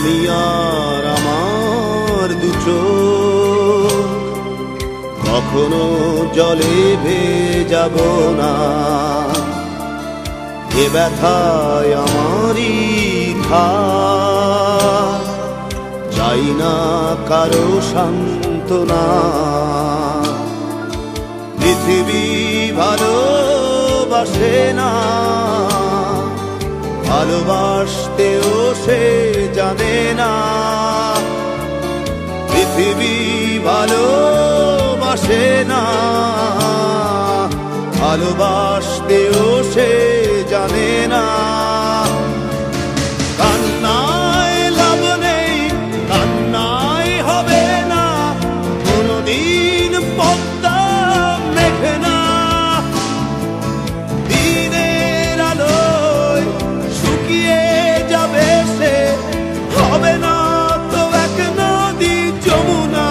আমি আর আমার দু চোখ কখনো জলে ভেজাব না। এ ব্যথায় আমারই থাক, চাই না কারো সান্ত্বনা। পৃথিবী ভালোবাসে না, ভালোবাসতেও সে জানে না। পৃথিবী ভালোবাসে না, ভালোবাসতেও সে জানে না। কান্নায় লাভ নেই, কান্নায় হবে না, কোনদিন পদ্মা মেঘে না। দিনের আলোয় শুকিয়ে যাবে সে, হবে না তো এক নদী যমুনা।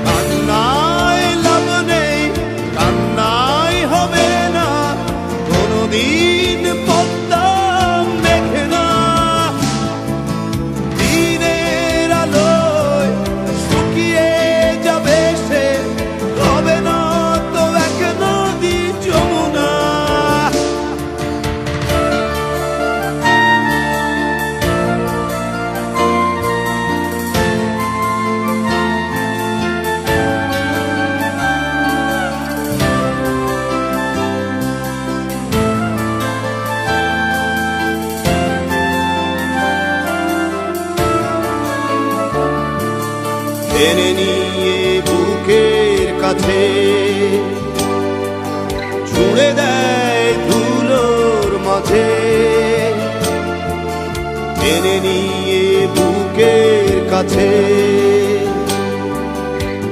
কান্নায় লাভ নেই, কান্নায় হবে না, কোনদিন পদ্মা মেঘে না। দিনের আলোয় শুকিয়ে যাবে সে, হবে না তো এক নদী যমুনা। টেনে নিয়ে বুকের কাছে ছুঁড়ে দেয় ধুলোর মাঝে। টেনে নিয়ে বুকের কাছে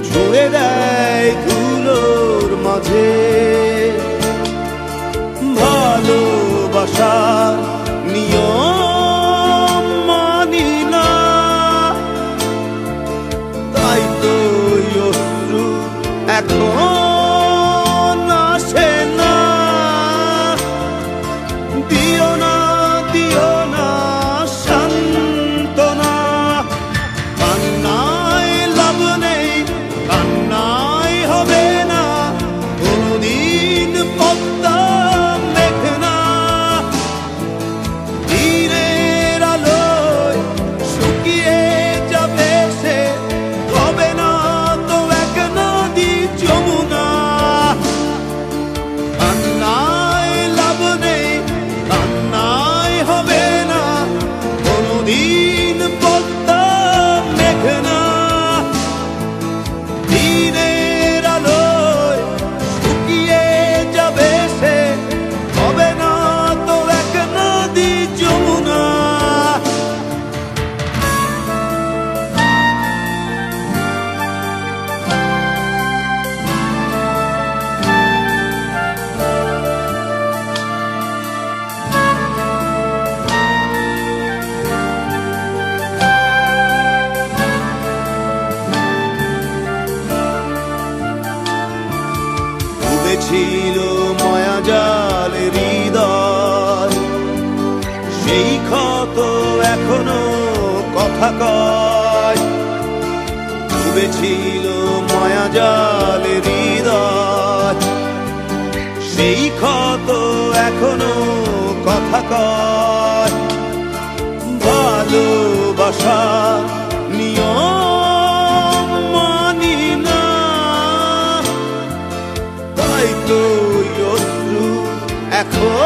ছুঁড়ে দেয় ধুলোর মাঝে। ভালোবাসার নিয়ম মানি না, তাই তো অশ্রু এখন আসে না। দিও না, দিও না সান্ত্বনা। কান্নায় লাভ নেই, কান্নায় হবে না, কোনদিন পদ্মা মেঘে না। দিনের আলোয় শুকিয়ে যাবে সে, হবে না তো এক নদী যমুনা। কান্নায় লাভ নেই, কান্নায় হবে না, কোনদিন পদ্মা মেঘে না। দিনের আলোয় শুকিয়ে যাবে সে, হবে না তো এক নদী যমুনা। ডুবেছিল মায়াজাল হৃদয়, সেই ক্ষত এখনো কথা কয়। ডুবেছিল মায়াজাল হৃদয়, সেই ক্ষত এখনো কথা কয়। ভালোবাসা নিয়ম মানি না, তাই তো অশ্রু এখন